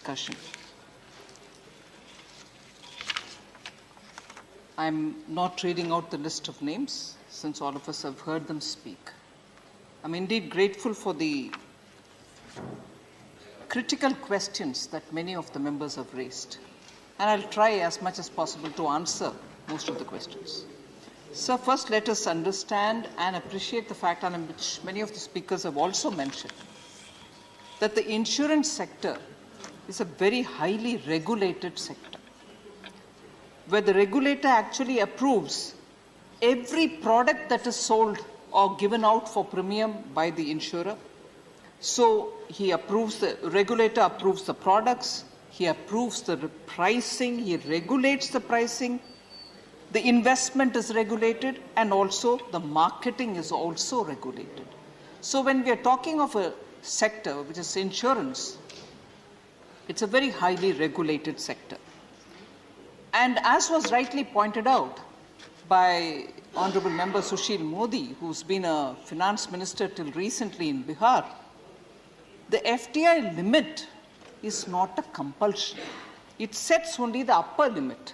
discussion. I'm not reading out the list of names, since all of us have heard them speak. I'm indeed grateful for the critical questions that many of the members have raised, and I'll try as much as possible to answer most of the questions. So first, let us understand and appreciate the fact, on which many of the speakers have also mentioned, that the insurance sector is a very highly regulated sector, where the regulator actually approves every product that is sold or given out for premium by the insurer. So the regulator approves the products, he approves the pricing, he regulates the pricing, the investment is regulated, and also the marketing is also regulated. So when we are talking of a sector which is insurance, it's a very highly regulated sector. And as was rightly pointed out by Honorable Member Sushil Modi, who's been a finance minister till recently in Bihar, the FDI limit is not a compulsion. It sets only the upper limit.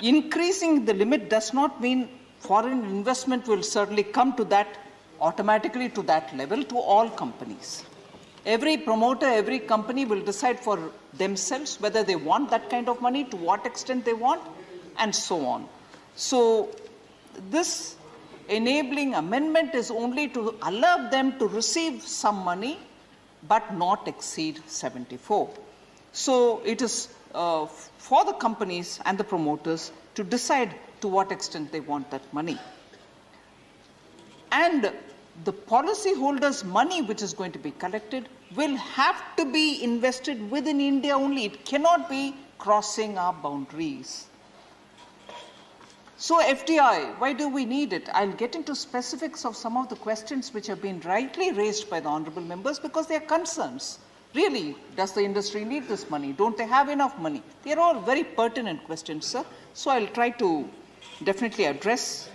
Increasing the limit does not mean foreign investment will certainly come to that automatically to that level to all companies. Every promoter, every company will decide for themselves whether they want that kind of money, to what extent they want, and so on. So this enabling amendment is only to allow them to receive some money but not exceed 74. So it is for the companies and the promoters to decide to what extent they want that money. And the policyholders' money which is going to be collected will have to be invested within India only. It cannot be crossing our boundaries. So FDI, why do we need it? I'll get into specifics of some of the questions which have been rightly raised by the honorable members, because they are concerns. Really, does the industry need this money? Don't they have enough money? They are all very pertinent questions, sir. So I'll try to definitely address.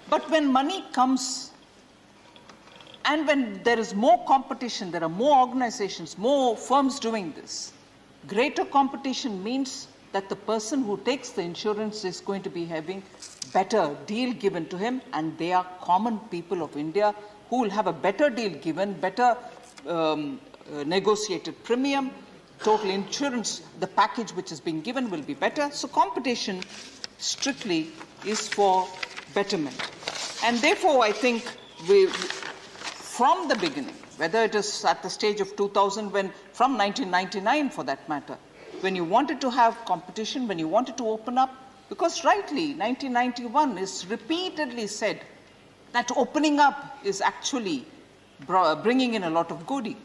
But when money comes, and when there is more competition, there are more organizations, more firms doing this, greater competition means that the person who takes the insurance is going to be having better deal given to him, and they are common people of India who will have a better deal given, better negotiated premium, total insurance, the package which is being given will be better. So competition strictly is for betterment. And therefore, I think from the beginning, whether it is at the stage of 2000, from 1999 for that matter, when you wanted to have competition, when you wanted to open up, because rightly 1991 is repeatedly said that opening up is actually bringing in a lot of goodie.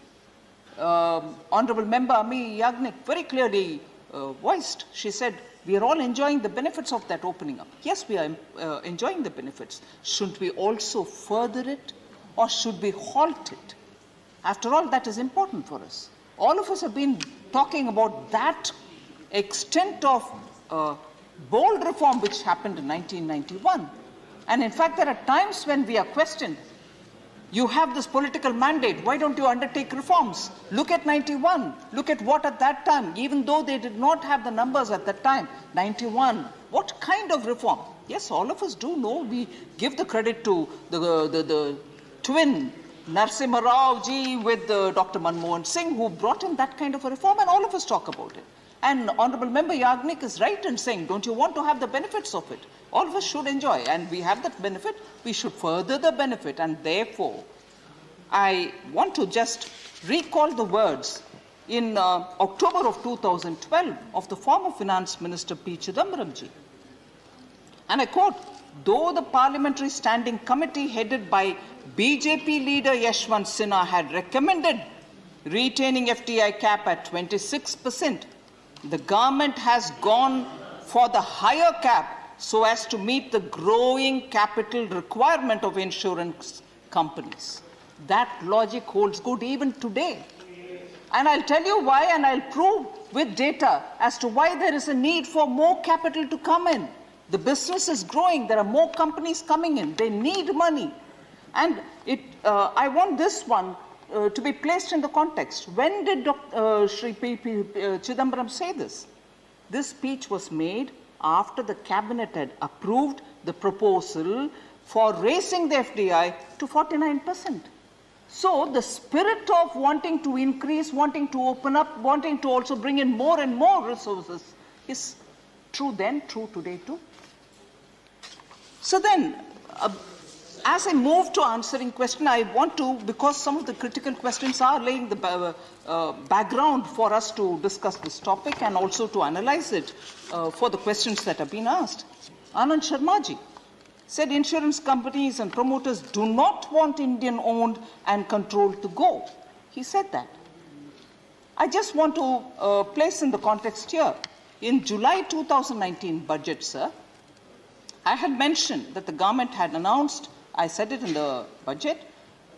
Honorable Member Ami Yagnik very clearly voiced, she said, we are all enjoying the benefits of that opening up. Yes, we are enjoying the benefits. Shouldn't we also further it, or should we halt it? After all, that is important for us. All of us have been talking about that extent of bold reform which happened in 1991. And in fact, there are times when we are questioned. You have this political mandate. Why don't you undertake reforms? Look at 91. Look at what at that time, even though they did not have the numbers at that time, 91. What kind of reform? Yes, all of us do know. We give the credit to the twin Narasimha Rao ji with Dr. Manmohan Singh, who brought in that kind of a reform, and all of us talk about it. And Honorable Member Yagnik is right in saying, don't you want to have the benefits of it? All of us should enjoy, and we have that benefit. We should further the benefit, and therefore, I want to just recall the words in October of 2012 of the former Finance Minister P. Chidambaram ji. And I quote, though the Parliamentary Standing Committee headed by BJP leader Yashwant Sinha had recommended retaining FDI cap at 26%, the government has gone for the higher cap so as to meet the growing capital requirement of insurance companies. That logic holds good even today. And I'll tell you why, and I'll prove with data as to why there is a need for more capital to come in. The business is growing. There are more companies coming in. They need money. And I want this one to be placed in the context. When did Shri P.P. Chidambaram say this? This speech was made after the cabinet had approved the proposal for raising the FDI to 49%. So the spirit of wanting to increase, wanting to open up, wanting to also bring in more and more resources is true then, true today too. So then, as I move to answering question, I want to, because some of the critical questions are laying the background for us to discuss this topic and also to analyze it for the questions that have been asked. Anand Sharmaji said insurance companies and promoters do not want Indian-owned and controlled to go. He said that. I just want to place in the context here. In July 2019 budget, sir, I had mentioned that the government had announced, I said it in the budget,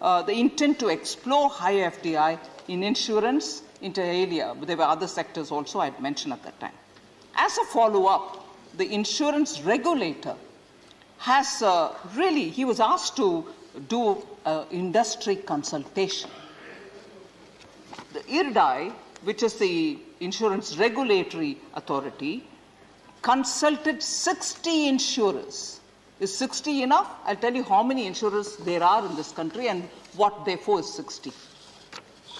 the intent to explore higher FDI in insurance, inter alia. There were other sectors also I had mentioned at that time. As a follow-up, the insurance regulator has he was asked to do industry consultation. The IRDAI, which is the Insurance Regulatory Authority, consulted 60 insurers. Is 60 enough? I'll tell you how many insurers there are in this country and what therefore is 60.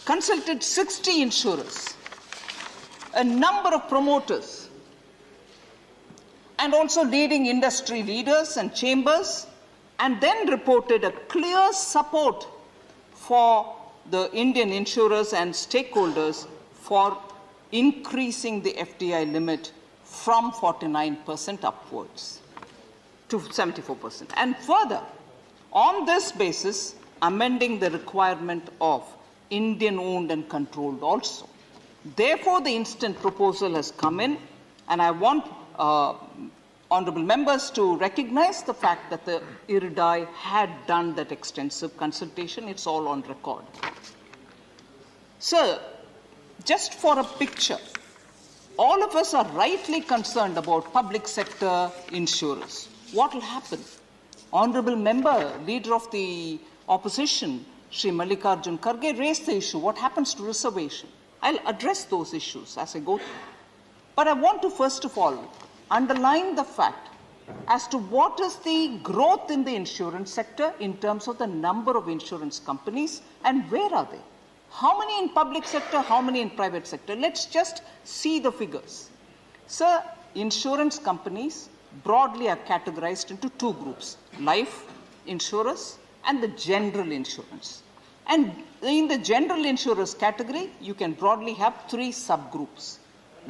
Consulted 60 insurers, a number of promoters, and also leading industry leaders and chambers, and then reported a clear support for the Indian insurers and stakeholders for increasing the FDI limit from 49% upwards to 74%. And further, on this basis, amending the requirement of Indian-owned and controlled also. Therefore, the instant proposal has come in, and I want honourable members to recognize the fact that the IRDAI had done that extensive consultation. It's all on record. Sir, just for a picture, all of us are rightly concerned about public sector insurers. What will happen? Honourable member, leader of the opposition, Shri Mallikarjun Kharge, raised the issue. What happens to reservation? I'll address those issues as I go through. But I want to first of all underline the fact as to what is the growth in the insurance sector in terms of the number of insurance companies and where are they? How many in public sector, how many in private sector? Let's just see the figures. Sir, insurance companies broadly are categorized into two groups, life insurers and the general insurance. And in the general insurers category, you can broadly have three subgroups.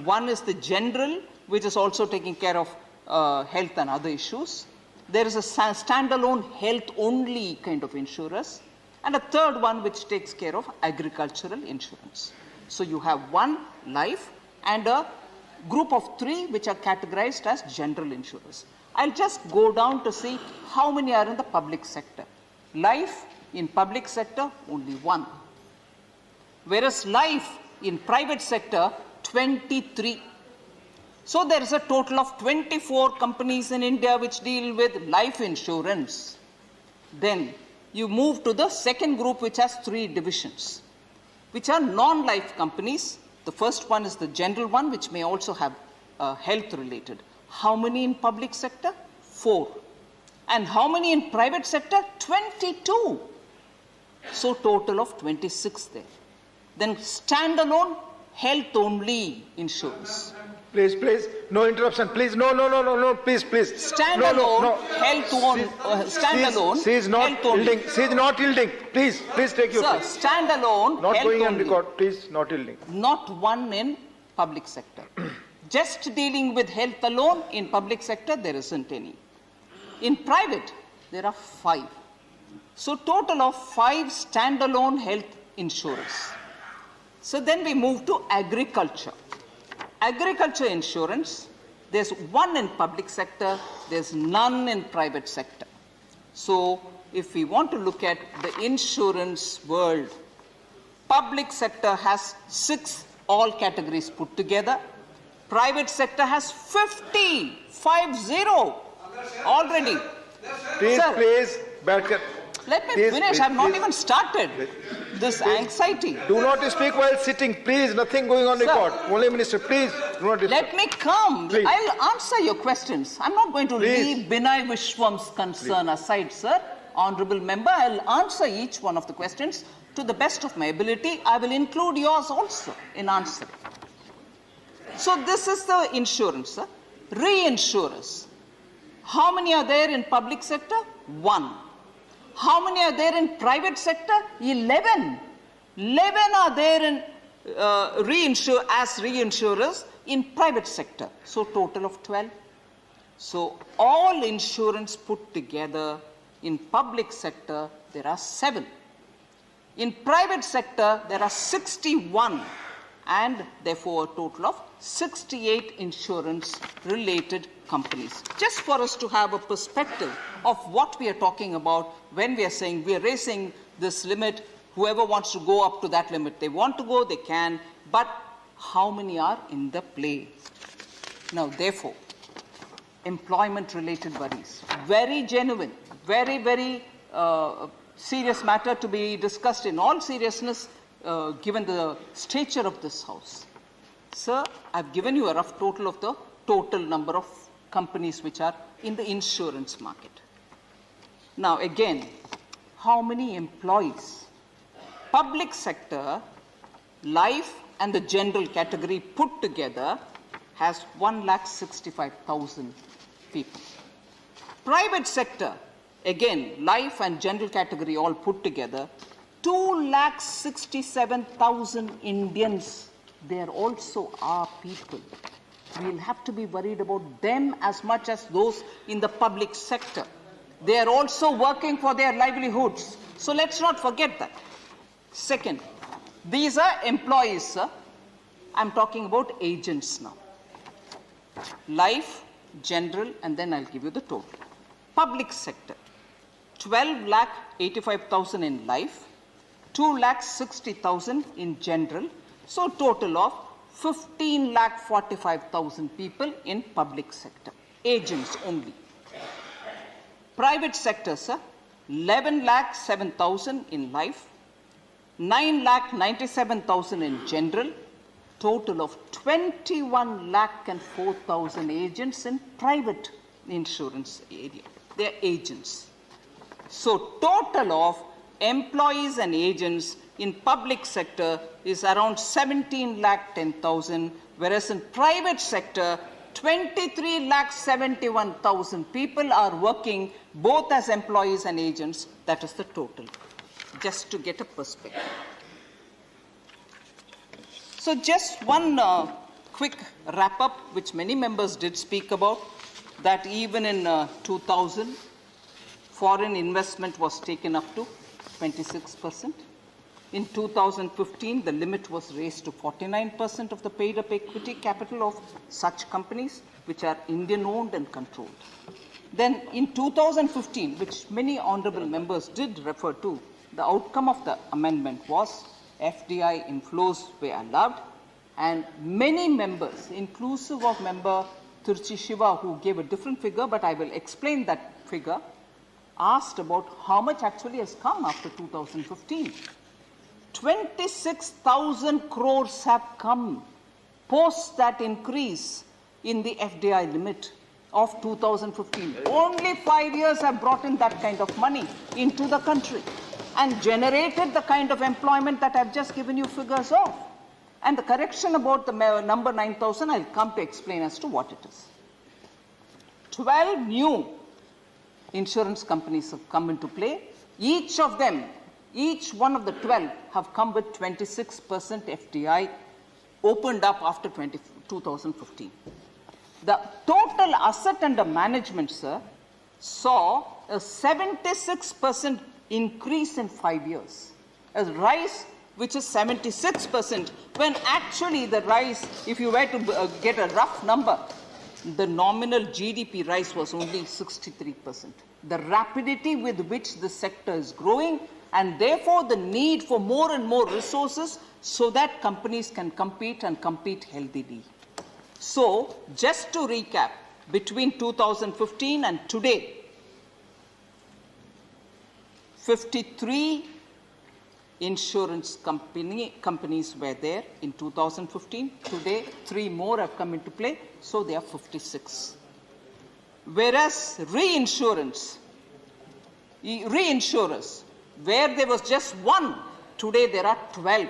One is the general, which is also taking care of health and other issues. There is a standalone health-only kind of insurers. And a third one which takes care of agricultural insurance. So you have one life and a group of three which are categorized as general insurers. I'll just go down to see how many are in the public sector. Life in public sector, only one. Whereas life in private sector, 23. So there is a total of 24 companies in India which deal with life insurance. Then you move to the second group which has three divisions, which are non-life companies. The first one is the general one, which may also have health related. How many in public sector? 4. And how many in private sector? 22. So total of 26 there. Then standalone health only insurance. Please, please, no interruption. Please, no, please. Standalone health only. Standalone. She is not yielding. She is not yielding. Please take your place. Sir, standalone not health going on only. record. Please, not yielding. Not one in public sector. Just dealing with health alone in public sector, there isn't any. In private, there are 5. So total of 5 standalone health insurers. So then we move to agriculture. Agriculture insurance, there's 1 in public sector, there's none in private sector. So if we want to look at the insurance world, public sector has 6, all categories put together. Private sector has 50 already. Please, Sir, please, Barker. let me finish. I've not even started. this anxiety. Do not speak while sitting, please. Nothing going on Sir. record. Only Minister, please do not disturb. Let me come. Please. I'll answer your questions. I'm not going to Please. leave Binay Vishwam's concern aside, sir. Honorable member, I'll answer each one of the questions to the best of my ability. I will include yours also in answering. So this is the insurance, sir. Reinsurers. How many are there in public sector? 1. How many are there in private sector? 11. 11 are there in reinsurers in private sector. So total of 12. So all insurance put together in public sector, there are 7. In private sector, there are 61 and therefore a total of 68 insurance-related companies. Just for us to have a perspective of what we are talking about when we are saying we are raising this limit, whoever wants to go up to that limit, they want to go, they can, but how many are in the play? Now, therefore, employment-related worries, very genuine, very, very serious matter to be discussed in all seriousness, given the stature of this House. Sir, I've given you a rough total of the total number of companies which are in the insurance market. Now, again, how many employees? Public sector, life and the general category put together has 1,65,000 people. Private sector, again, life and general category all put together, 2,67,000 Indians. They also are people. We'll have to be worried about them as much as those in the public sector. They are also working for their livelihoods. So let's not forget that. Second, these are employees, sir. I'm talking about agents now. Life, general, and then I'll give you the total. Public sector, 12,85,000 in life, 2,60,000 in general, so total of 15,45,000 people in public sector, agents only. Private sector, sir, 11,07,000 in life, 9,97,000 in general, total of 21,04,000 agents in private insurance area. They are agents. So total of employees and agents in public sector is around 17,10,000, whereas in private sector, 23,71,000 people are working both as employees and agents. That is the total, just to get a perspective. So just one quick wrap-up, which many members did speak about, that even in 2000, foreign investment was taken up to 26%. In 2015, the limit was raised to 49% of the paid-up equity capital of such companies, which are Indian-owned and controlled. Then in 2015, which many honorable members did refer to, the outcome of the amendment was FDI inflows were allowed, and many members, inclusive of member Turchi Shiva, who gave a different figure, but I will explain that figure, asked about how much actually has come after 2015. 26,000 crores have come post that increase in the FDI limit of 2015. Only 5 years have brought in that kind of money into the country and generated the kind of employment that I've just given you figures of. And the correction about the number 9,000, I'll come to explain as to what it is. 12 new insurance companies have come into play. Each of them, each one of the 12 have come with 26% FDI opened up after 2015. The total asset under management, sir, saw a 76% increase in 5 years. A rise which is 76%, when actually the rise, if you were to get a rough number, the nominal GDP rise was only 63%. The rapidity with which the sector is growing, and therefore the need for more and more resources so that companies can compete and compete healthily. So, just to recap, between 2015 and today, 53 insurance companies were there in 2015. Today, 3 more have come into play, so there are 56. Whereas reinsurers, where there was just 1, today there are 12.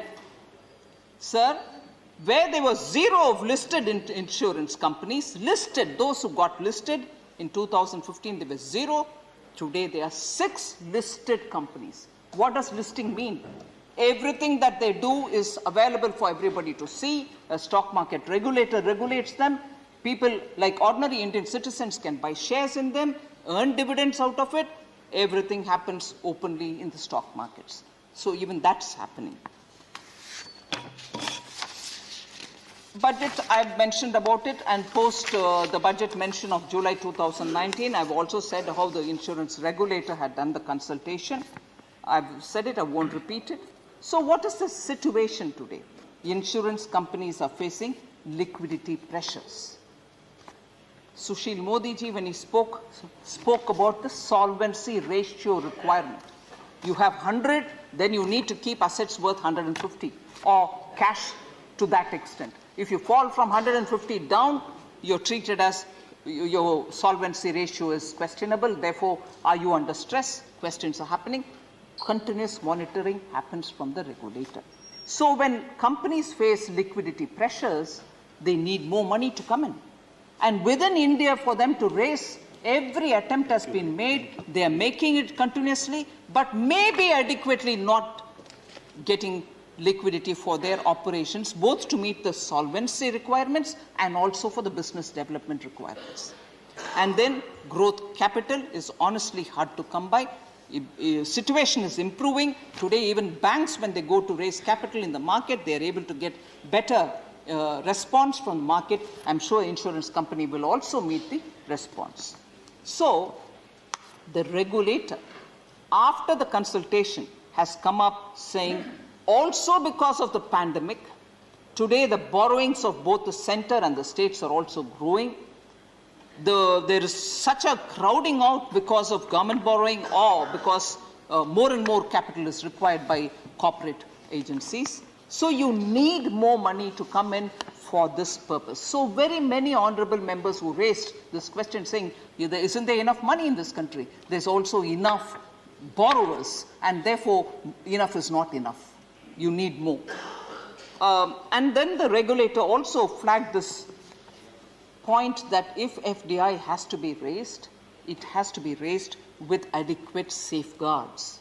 Sir, where there was 0 of listed insurance companies, those who got listed in 2015, there was 0. Today there are 6 listed companies. What does listing mean? Everything that they do is available for everybody to see. A stock market regulator regulates them. People like ordinary Indian citizens can buy shares in them, earn dividends out of it. Everything happens openly in the stock markets. So even that's happening. Budget, I've mentioned about it, and post the budget mention of July 2019, I've also said how the insurance regulator had done the consultation. I've said it, I won't repeat it. So what is the situation today? Insurance companies are facing liquidity pressures. Sushil Modi ji, when he spoke about the solvency ratio requirement. You have 100, then you need to keep assets worth 150 or cash to that extent. If you fall from 150 down, you're treated as your solvency ratio is questionable. Therefore, are you under stress? Questions are happening. Continuous monitoring happens from the regulator. So when companies face liquidity pressures, they need more money to come in. And within India, for them to raise, every attempt has been made. They are making it continuously, but maybe adequately not getting liquidity for their operations, both to meet the solvency requirements and also for the business development requirements. And then growth capital is honestly hard to come by. Situation is improving. Today, even banks, when they go to raise capital in the market, they are able to get better response from the market. I'm sure insurance company will also meet the response. So, the regulator, after the consultation, has come up saying, also because of the pandemic, today the borrowings of both the center and the states are also growing. There is such a crowding out because of government borrowing, or because more and more capital is required by corporate agencies. So you need more money to come in for this purpose. So very many honorable members who raised this question saying, isn't there enough money in this country? There's also enough borrowers, and therefore enough is not enough. You need more. And then the regulator also flagged this point that if FDI has to be raised, it has to be raised with adequate safeguards.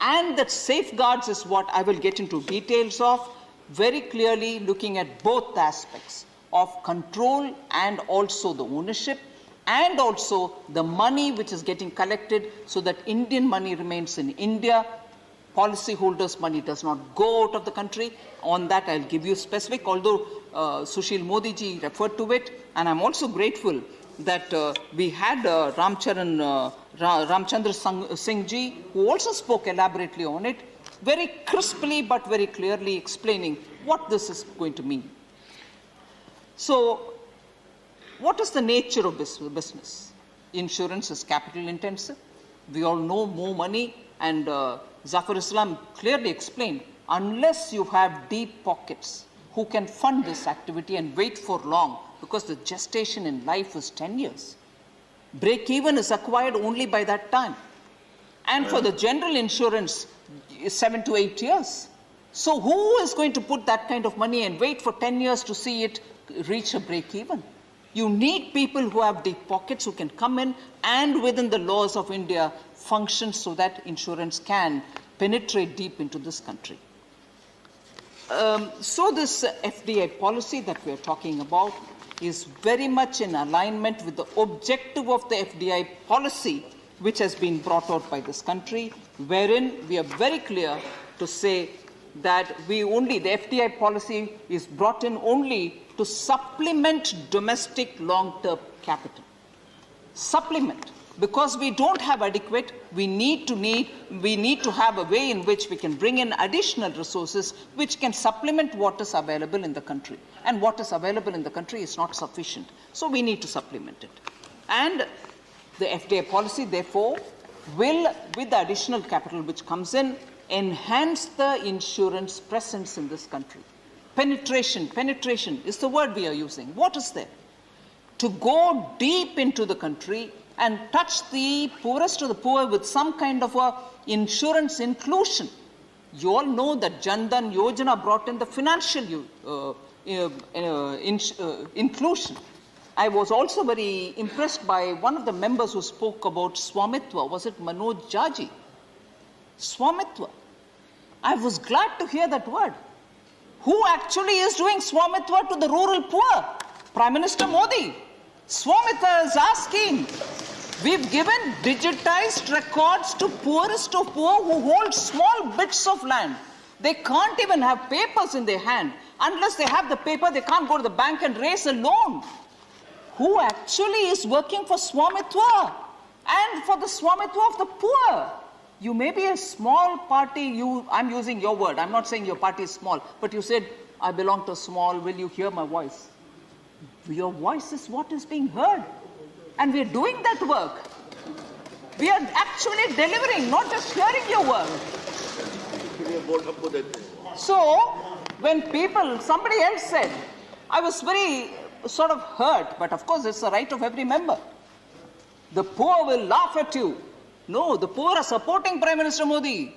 And that safeguards is what I will get into details of, very clearly looking at both aspects of control and also the ownership, and also the money which is getting collected so that Indian money remains in India. Policyholders' money does not go out of the country. On that, I'll give you specific, although Sushil Modi ji referred to it, and I'm also grateful that we had Ramchandra Singh ji, who also spoke elaborately on it, very crisply but very clearly explaining what this is going to mean. So, what is the nature of this business? Insurance is capital intensive. We all know more money, and Zafar Islam clearly explained, unless you have deep pockets who can fund this activity and wait for long, because the gestation in life is 10 years. Break-even is acquired only by that time. And for the general insurance, 7 to 8 years. So who is going to put that kind of money and wait for 10 years to see it reach a break-even? You need people who have deep pockets, who can come in and within the laws of India function so that insurance can penetrate deep into this country. So this FDI policy that we are talking about is very much in alignment with the objective of the FDI policy which has been brought out by this country, wherein we are very clear to say that the FDI policy is brought in only to supplement domestic long-term capital. Supplement. Because we don't have adequate, we need to have a way in which we can bring in additional resources which can supplement what is available in the country. And what is available in the country is not sufficient. So we need to supplement it. And the FDI policy, therefore, will, with the additional capital which comes in, enhance the insurance presence in this country. Penetration is the word we are using. What is there? To go deep into the country and touch the poorest of the poor with some kind of a insurance inclusion. You all know that Jan Dhan Yojana brought in the financial inclusion. I was also very impressed by one of the members who spoke about Swamitwa. Was it Manoj Jaji? Swamitwa. I was glad to hear that word. Who actually is doing Swamitwa to the rural poor? Prime Minister Modi. Swamitwa is asking. We've given digitized records to poorest of poor who hold small bits of land. They can't even have papers in their hand. Unless they have the paper, they can't go to the bank and raise a loan. Who actually is working for Swamitwa and for the Swamitwa of the poor? You may be a small party, I'm using your word, I'm not saying your party is small, but you said, I belong to small, will you hear my voice? Your voice is what is being heard. And we're doing that work. We are actually delivering, not just hearing your word. So, when somebody else said, I was very sort of hurt, but of course it's the right of every member. The poor will laugh at you. No, the poor are supporting Prime Minister Modi.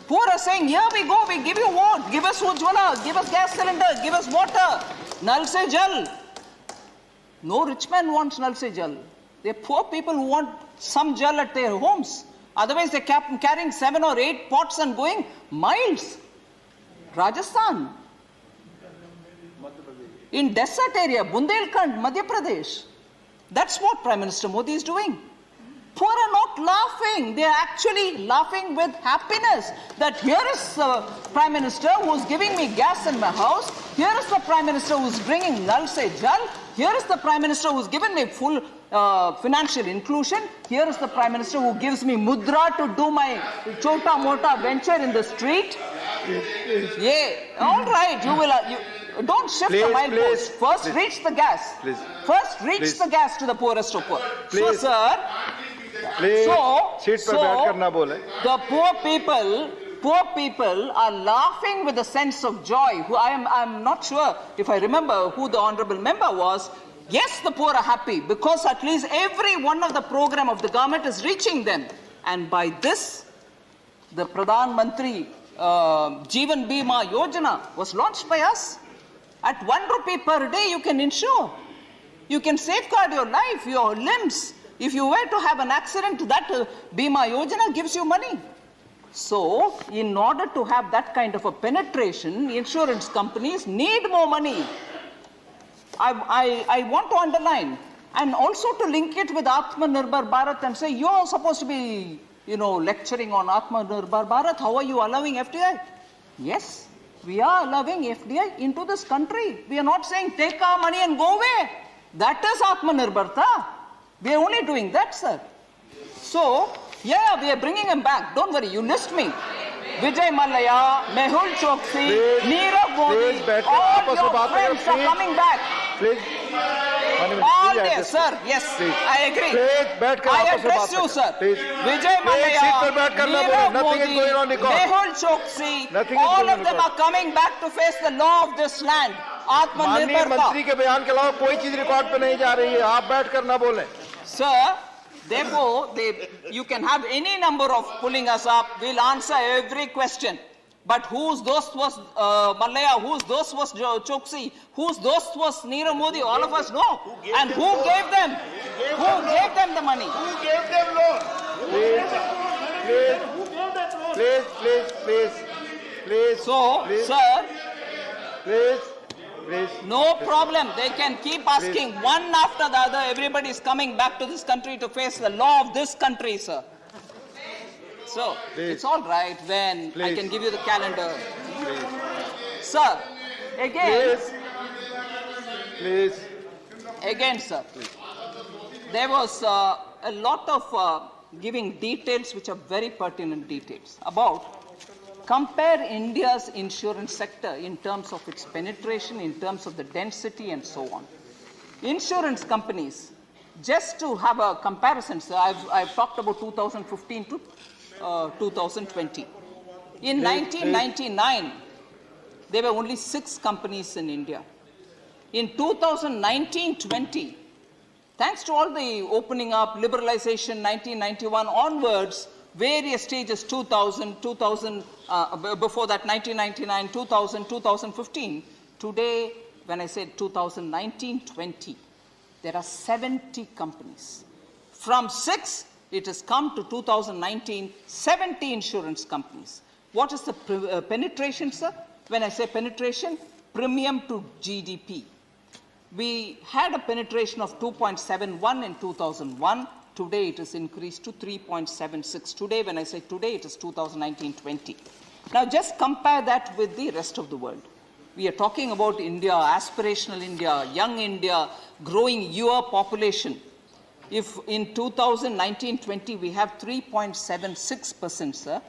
Poor are saying, here we go, we give you what? Give us Ujjwala, give us gas cylinder, give us water. Nal se jal. No rich man wants Nal se jal. They're poor people who want some jal at their homes. Otherwise, they're carrying 7 or 8 pots and going miles. Rajasthan. In desert area, Bundelkhand, Madhya Pradesh. That's what Prime Minister Modi is doing. Poor are not laughing. They are actually laughing with happiness that here is the Prime Minister who is giving me gas in my house. Here is the Prime Minister who is bringing Nal Se Jal. Here is the Prime Minister who has given me full financial inclusion. Here is the Prime Minister who gives me mudra to do my chota mota venture in the street. Yeah, all right. You will. Don't shift the milepost. First, reach the gas. First, reach the gas to the poorest of poor. So, sir. The poor people are laughing with a sense of joy. I'm not sure if I remember who the honorable member was. Yes, the poor are happy because at least every one of the program of the government is reaching them. And by this, the Pradhan Mantri Jeevan Bima Yojana was launched by us. At 1 rupee per day, you can insure. You can safeguard your life, your limbs. If you were to have an accident, that Bima Yojana gives you money. So, in order to have that kind of a penetration, insurance companies need more money. I want to underline, and also to link it with Atmanirbhar Bharat and say, you're supposed to be, lecturing on Atmanirbhar Bharat. How are you allowing FDI? Yes, we are allowing FDI into this country. We are not saying take our money and go away. That is Atmanirbharta. We are only doing that, sir. So, yeah, we are bringing him back. Don't worry, you list me. Vijay Mallya, Mehul Choksi, Nirav Modi, all your friends are coming back. Please. All day, sir. Yes, I agree. I address you, sir. Vijay Mallya, Nirav Modi, Mehul Choksi, all of them are coming back to face the law of this land. माननीय मंत्री के बयान के अलावा कोई चीज record पे नहीं जा रही है आप बैठकर ना बोलें Sir, therefore, you can have any number of pulling us up. We'll answer every question. But whose dost was Mallya, whose dost was Choksi, whose dost was Nirav Modi, all of us know. And who gave them? Who gave them the money? Who gave them loan? Please. So, sir, Please. no problem. They can keep asking one after the other. Everybody is coming back to this country to face the law of this country, sir. So, it's all right when I can give you the calendar. Sir, again. Please. Again, sir. There was a lot of giving details which are very pertinent details about compare India's insurance sector in terms of its penetration, in terms of the density and so on. Insurance companies, just to have a comparison, sir, I've talked about 2015 to 2020. In 1999, there were only 6 companies in India. In 2019-20, thanks to all the opening up, liberalization, 1991 onwards, various stages, 2000, before that 1999, 2000, 2015. Today, when I said 2019-20, there are 70 companies. From 6, it has come to 2019, 70 insurance companies. What is the penetration, sir? When I say penetration, premium to GDP. We had a penetration of 2.71 in 2001. Today it is increased to 3.76. Today, when I say today, it is 2019-20. Now just compare that with the rest of the world. We are talking about India, aspirational India, young India, growing your population. If in 2019-20 we have 3.76%, sir,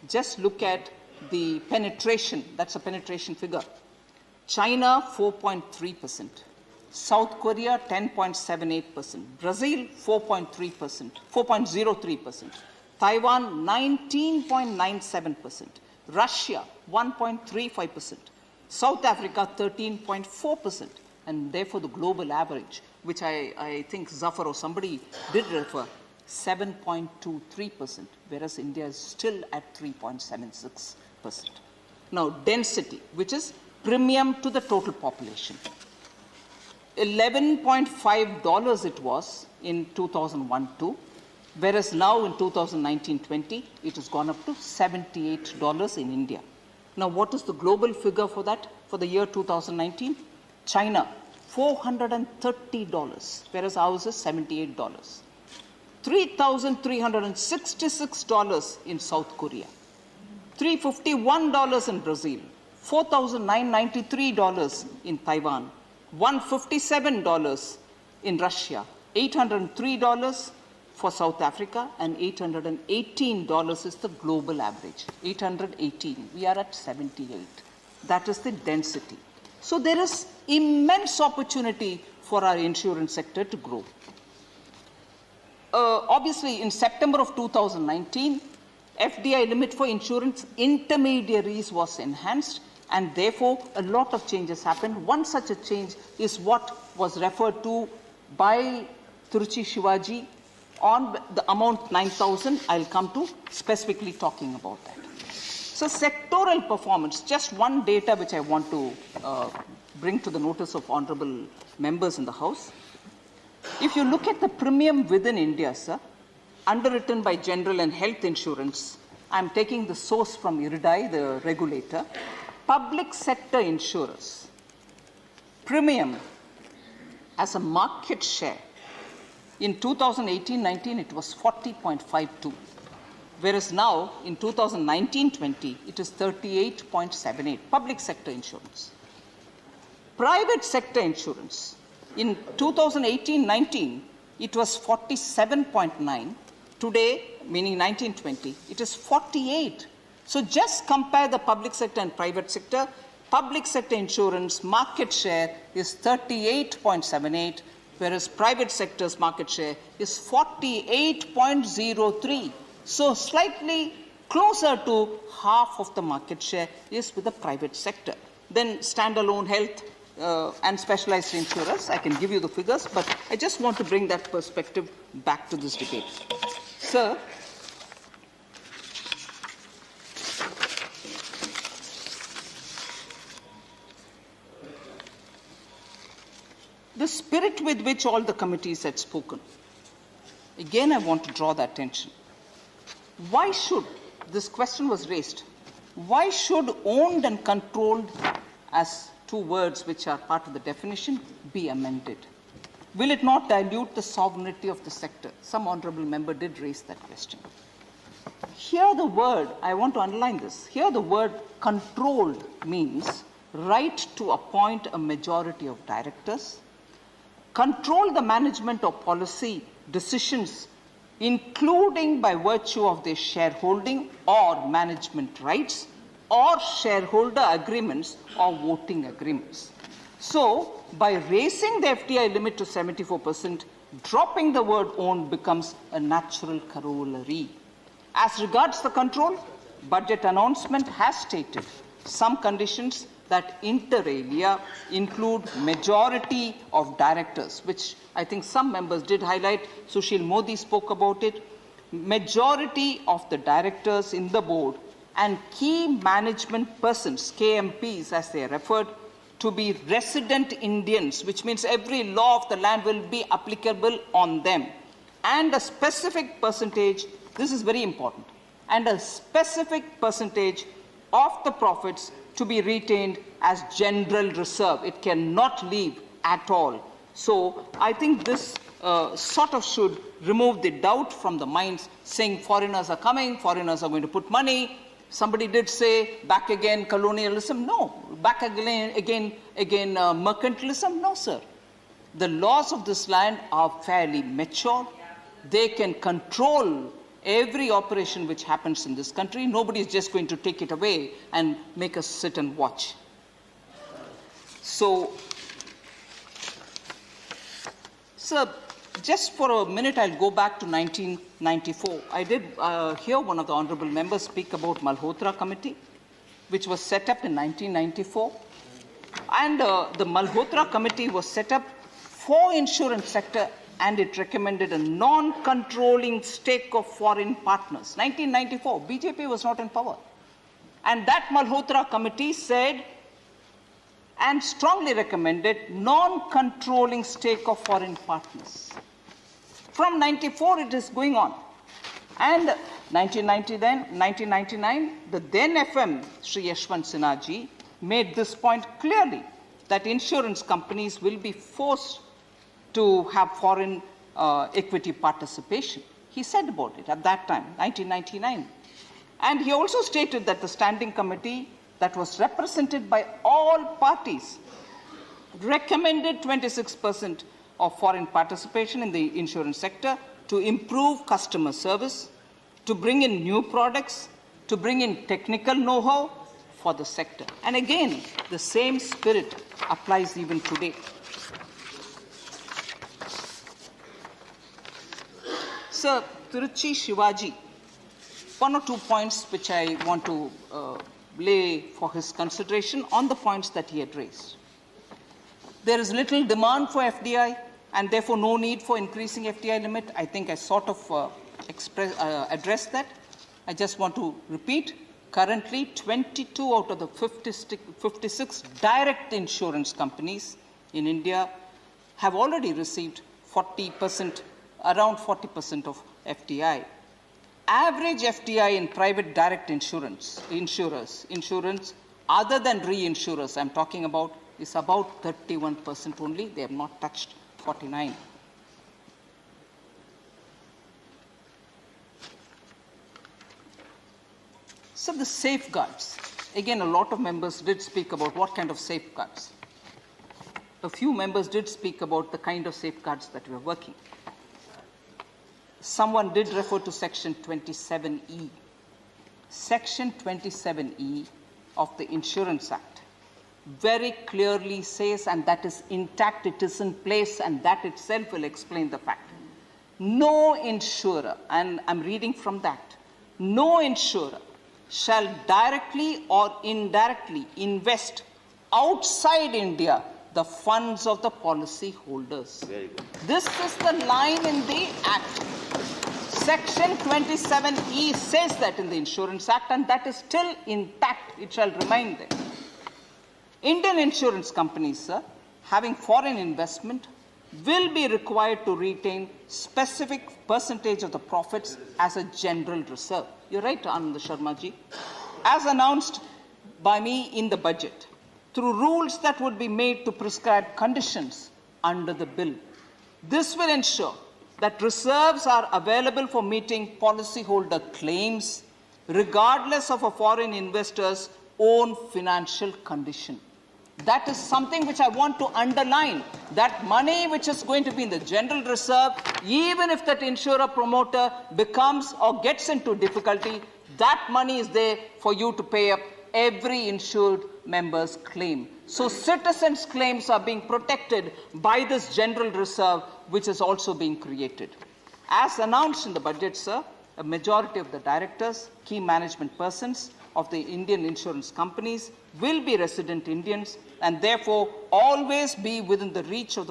just look at the penetration. That's a penetration figure. China, 4.3%. South Korea, 10.78%. Brazil, 4.03%. Taiwan, 19.97%. Russia, 1.35%. South Africa, 13.4%. And therefore, the global average, which I think Zafar or somebody did refer, 7.23%, whereas India is still at 3.76%. Now, density, which is premium to the total population. $11.5 it was in 2001-2, whereas now in 2019-20, it has gone up to $78 in India. Now, what is the global figure for that for the year 2019? China, $430, whereas ours is $78. $3,366 in South Korea, $351 in Brazil, $4,993 in Taiwan, $157 in Russia, $803 for South Africa, and $818 is the global average. 818. We are at 78. That is the density. So there is immense opportunity for our insurance sector to grow. Obviously, in September of 2019, FDI limit for insurance intermediaries was enhanced, and therefore a lot of changes happened. One such a change is what was referred to by Tiruchi Shivaji on the amount 9,000. I'll come to specifically talking about that. So sectoral performance, just one data which I want to bring to the notice of honorable members in the House. If you look at the premium within India, sir, underwritten by general and health insurance, I'm taking the source from IRDAI, the regulator, public sector insurers, premium as a market share, in 2018-19 it was 40.52, whereas now in 2019-20 it is 38.78, public sector insurance. Private sector insurance, in 2018-19 it was 47.9, today, meaning 19-20, it is 48. So just compare the public sector and private sector. Public sector insurance market share is 38.78, whereas private sector's market share is 48.03. So slightly closer to half of the market share is with the private sector. Then standalone health and specialized insurers, I can give you the figures, but I just want to bring that perspective back to this debate. Sir, the spirit with which all the committees had spoken, again I want to draw the attention. Why should, this question was raised, why should owned and controlled, as two words which are part of the definition, be amended? Will it not dilute the sovereignty of the sector? Some honorable member did raise that question. Here the word, I want to underline this, here the word controlled means right to appoint a majority of directors, control the management of policy decisions, including by virtue of their shareholding or management rights, or shareholder agreements or voting agreements. So, by raising the FDI limit to 74%, dropping the word owned becomes a natural corollary. As regards the control, budget announcement has stated some conditions that inter alia include majority of directors, which I think some members did highlight. Sushil Modi spoke about it. Majority of the directors in the board and key management persons, KMPs as they are referred, to be resident Indians, which means every law of the land will be applicable on them. And a specific percentage, this is very important, and a specific percentage of the profits to be retained as general reserve. It cannot leave at all. So I think this sort of should remove the doubt from the minds, saying foreigners are coming, foreigners are going to put money. Somebody did say back again colonialism. No. Back again mercantilism. No, sir. The laws of this land are fairly mature. They can control every operation which happens in this country. Nobody is just going to take it away and make us sit and watch. So, sir, just for a minute, I'll go back to 1994. I did hear one of the honorable members speak about Malhotra Committee, which was set up in 1994. And the Malhotra Committee was set up for insurance sector, and it recommended a non-controlling stake of foreign partners. 1994, BJP was not in power. And that Malhotra Committee said and strongly recommended non-controlling stake of foreign partners. From 94, it is going on. And 1999, the then FM, Sri Yashwant Sinha ji, made this point clearly, that insurance companies will be forced to have foreign equity participation. He said about it at that time, 1999. And he also stated that the standing committee that was represented by all parties recommended 26% of foreign participation in the insurance sector to improve customer service, to bring in new products, to bring in technical know-how for the sector. And again, the same spirit applies even today. Sir, Tiruchi Shivaji, one or two points which I want to lay for his consideration on the points that he had raised. There is little demand for FDI and therefore no need for increasing FDI limit. I think I sort of addressed that. I just want to repeat. Currently, 22 out of the 56 direct insurance companies in India have already received 40%, around 40% of FDI. Average FDI in private direct insurance other than reinsurers I'm talking about, is about 31% only. They have not touched 49. So the safeguards. Again, a lot of members did speak about what kind of safeguards. A few members did speak about the kind of safeguards that we are working. Someone did refer to Section 27E. Section 27E of the Insurance Act very clearly says, and that is intact, it is in place, and that itself will explain the fact. No insurer, and I'm reading from that, no insurer shall directly or indirectly invest outside India the funds of the policy holders. This is the line in the Act. Section 27E says that in the Insurance Act, and that is still intact. It shall remain there. Indian insurance companies, sir, having foreign investment, will be required to retain specific percentage of the profits as a general reserve. You're right, Anand Sharma ji. As announced by me in the budget, through rules that would be made to prescribe conditions under the bill. This will ensure that reserves are available for meeting policyholder claims regardless of a foreign investor's own financial condition. That is something which I want to underline. That money which is going to be in the general reserve, even if that insurer promoter becomes or gets into difficulty, that money is there for you to pay up every insured member's claim. So citizens' claims are being protected by this general reserve, which is also being created. As announced in the budget, sir, a majority of the directors, key management persons of the Indian insurance companies will be resident Indians and therefore always be within the reach of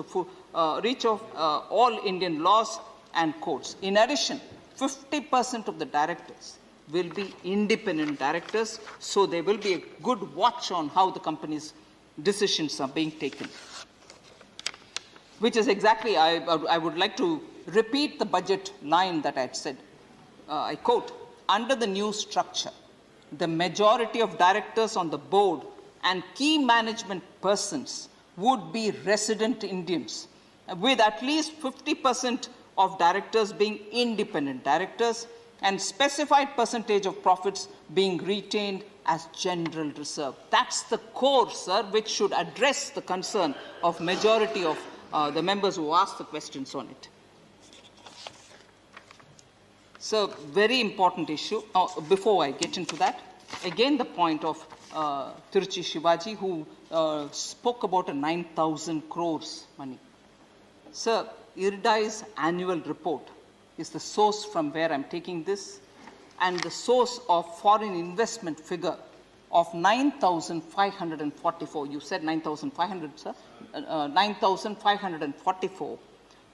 all Indian laws and courts. In addition, 50% of the directors will be independent directors, so there will be a good watch on how the company's decisions are being taken. Which is exactly, I would like to repeat the budget line that I had said. I quote, under the new structure, the majority of directors on the board and key management persons would be resident Indians, with at least 50% of directors being independent directors and specified percentage of profits being retained as general reserve. That's the core, sir, which should address the concern of majority of the members who asked the questions on it. So, very important issue. Before I get into that, again the point of Tiruchi Shivaji, who spoke about a 9,000 crores money. Sir, IRDAI's annual report is the source from where I'm taking this, and the source of foreign investment figure of 9,544. You said 9,500, sir? 9,544,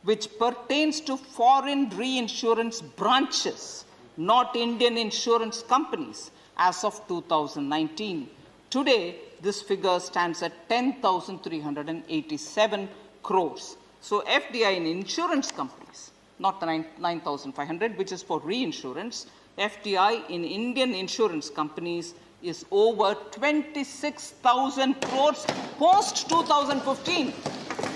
which pertains to foreign reinsurance branches, not Indian insurance companies, as of 2019. Today, this figure stands at 10,387 crores. So FDI in insurance companies, not the 9,500, which is for reinsurance, FDI in Indian insurance companies is over 26,000 crores post 2015.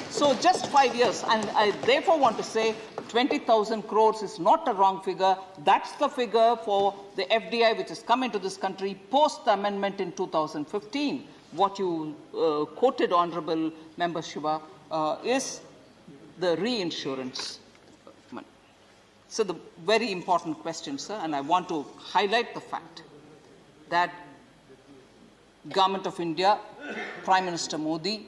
So just 5 years, and I therefore want to say 20,000 crores is not a wrong figure. That's the figure for the FDI which has come into this country post the amendment in 2015. What you quoted, Honorable Member Shiva, is the reinsurance money. So the very important question, sir, and I want to highlight the fact that Government of India, Prime Minister Modi,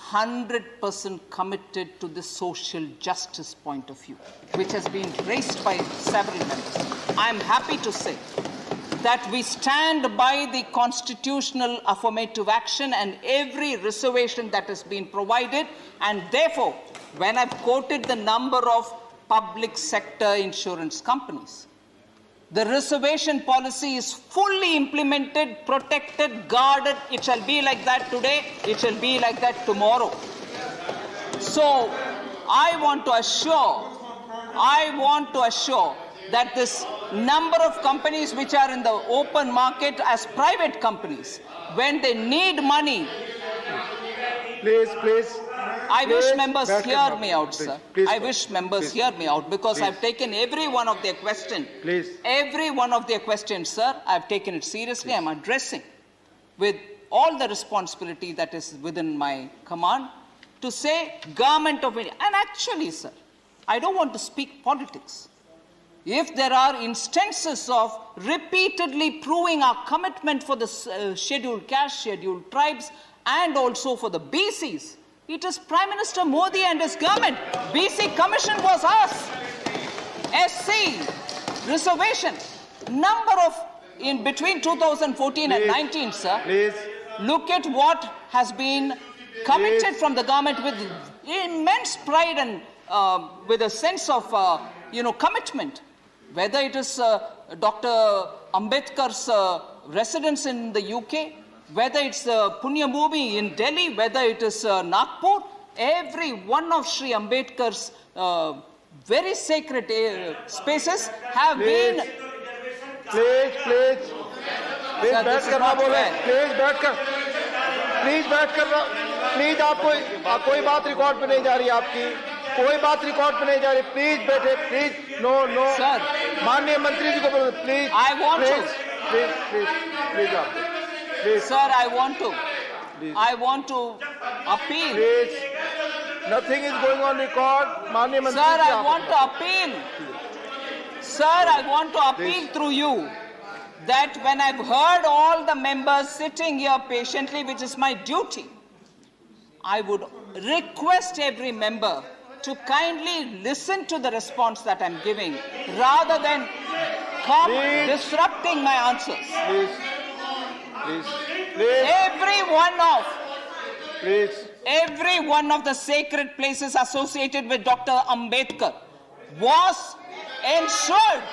100% committed to the social justice point of view, which has been raised by several members. I am happy to say that we stand by the constitutional affirmative action and every reservation that has been provided, and therefore, when I've quoted the number of public sector insurance companies, the reservation policy is fully implemented, protected, guarded. It shall be like that today, it shall be like that tomorrow. So, I want to assure that this number of companies which are in the open market as private companies, when they need money, Please. I wish members hear me out, sir. I wish members hear me out, because I've taken every one of their questions. Every one of their questions, sir, I've taken it seriously. I'm addressing with all the responsibility that is within my command to say Government of India. And actually, sir, I don't want to speak politics. If there are instances of repeatedly proving our commitment for the scheduled caste, scheduled tribes, and also for the BCs, it is Prime Minister Modi and his government. BC Commission was us. SC, reservation. Number of, in between 2014 and 19, sir. Look at what has been committed from the government with immense pride and with a sense of, commitment. Whether it is Dr. Ambedkar's residence in the UK, whether it's Punya Bhumi in Delhi, whether it is Nagpur, every one of Sri Ambedkar's very sacred spaces have been... Please आप कोई बात record पे नहीं जा रही आपकी, कोई बात रिकॉर्ड पे नहीं जा रही, प्लीज बैठे, प्लीज, नो सर, माननीय मंत्री जी को please, please sir, I want to appeal. Please, nothing is going on record, माननीय मंत्री जी. Sir, I want to appeal. Sir, I want to appeal through you that when I've heard all the members sitting here patiently, which is my duty, I would request every member to kindly listen to the response that I'm giving rather than come Please. disrupting my answers. Please. Please. Please. Every one of the sacred places associated with Dr. Ambedkar was ensured,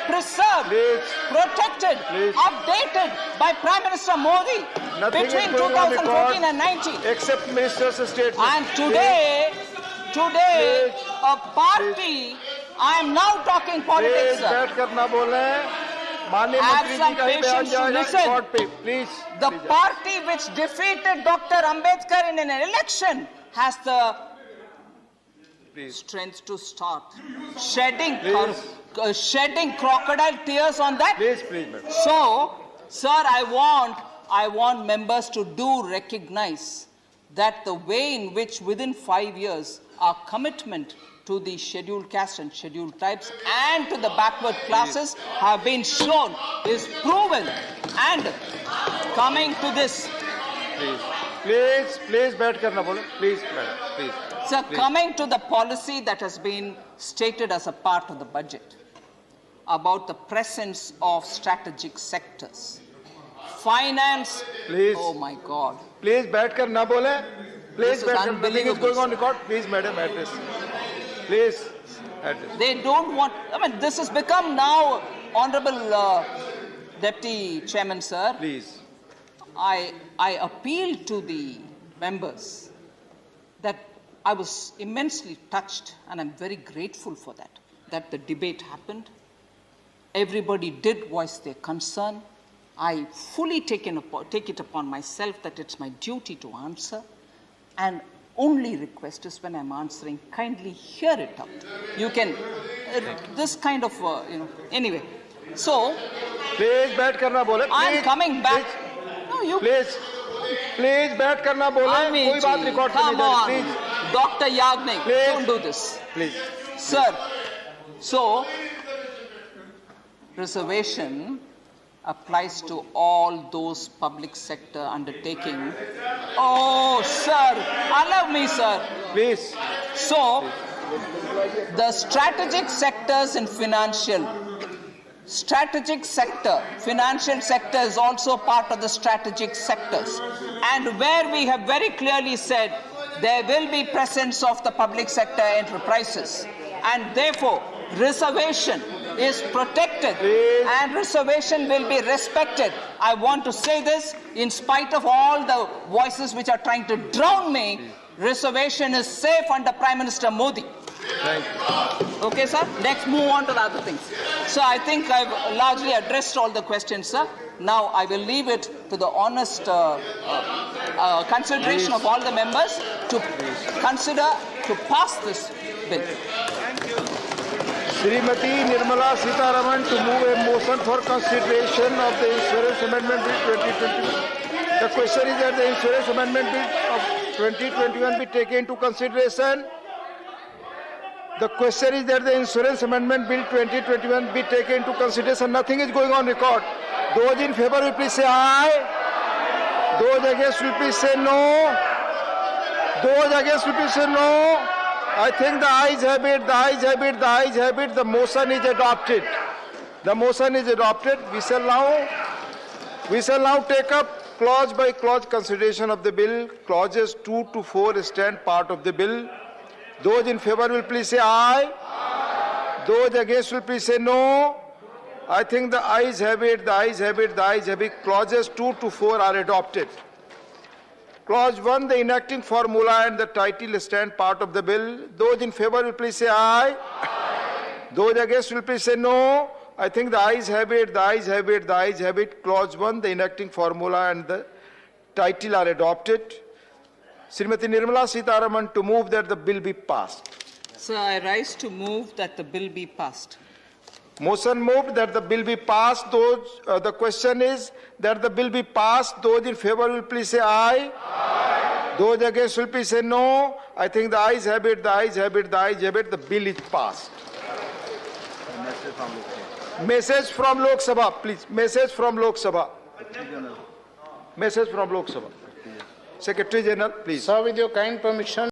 preserved, Please. protected, Please. updated by Prime Minister Modi Nothing between is going on 2014 and record 19. except Minister's statement. And today, Please. a party, I am now talking politics, please sir. बैठ कर ना बोलें माननीय Have मंत्री some जी का ही बयान patience to जाएगा listen. Record पे please The party which defeated Dr. Ambedkar in an election has the please strength to start shedding, Please. shedding crocodile tears on that. Please please madam So, sir, I want members to do recognize that the way in which within 5 years our commitment to the scheduled caste and scheduled tribes and to the backward classes have been shown is proven. And coming to this, please please please बैठ कर ना बोले please madam please sir, coming to the policy that has been stated as a part of the budget about the presence of strategic sectors, finance, Please. oh my God. Please बैठ कर ना बोले This please is बैठ कर nothing is unbelievable, going on record please madam address please address They don't want, I mean, this has become now, Honorable Deputy Chairman, sir, please I appeal to the members that I was immensely touched and I'm very grateful for that the debate happened. Everybody did voice their concern. I fully take it upon myself that it's my duty to answer, and only request is when I'm answering, kindly hear it out. You can, this kind of, anyway. So, please बैठ कर ना बोले I'm coming back. No, you please please बैठ कर ना बोले Amit कोई बात ji, रिकॉर्ड पे नहीं come जा on. रही please Dr. Yagnik, Please. don't do this. Please Sir, so reservation applies to all those public sector undertaking. Oh, sir, allow me, sir. Please So, the strategic sectors in financial sector is also part of the strategic sectors. And where we have very clearly said there will be presence of the public sector enterprises. And therefore, reservation is protected and reservation will be respected. I want to say this in spite of all the voices which are trying to drown me. Reservation is safe under Prime Minister Modi. Thank you Okay, sir? Next, move on to the other things. So I think I've largely addressed all the questions, sir. Now I will leave it to the honest consideration of all the members to consider to pass this bill. Srimati Nirmala Sitharaman to move a motion for consideration of the Insurance Amendment Bill 2021. The question is that the Insurance Amendment Bill of 2021 be taken into consideration. The question is that the Insurance Amendment Bill 2021 be taken into consideration. Nothing is going on record. Those in favor will please say aye. Those against will please say no. Those against will please say no. I think the ayes have it, the ayes have it, the ayes have it. The motion is adopted. The motion is adopted. We shall now take up clause by clause consideration of the bill. Clauses 2 to 4 stand part of the bill. Those in favor will please say aye. Those against will please say no. I think the ayes have it, the ayes have it, the ayes have it. Clauses 2 to 4 are adopted. Clause 1, the enacting formula and the title stand part of the bill. Those in favor will please say aye. Those against will please say no. I think the ayes have it, the ayes have it, the ayes have it. Clause 1, the enacting formula and the title are adopted. Srimati Nirmala Sitharaman to move that the bill be passed. Sir, I rise to move that the bill be passed. Motion moved that the bill be passed. Those, the question is that the bill be passed. Those in favor will please say aye. Aye. Those against will please say no. I think the ayes have it, the ayes have it, the ayes have it. The bill is passed. Message from Lok Sabha, please. Message from Lok Sabha. Message from Lok Sabha. Secretary General, please. Sir, with your kind permission,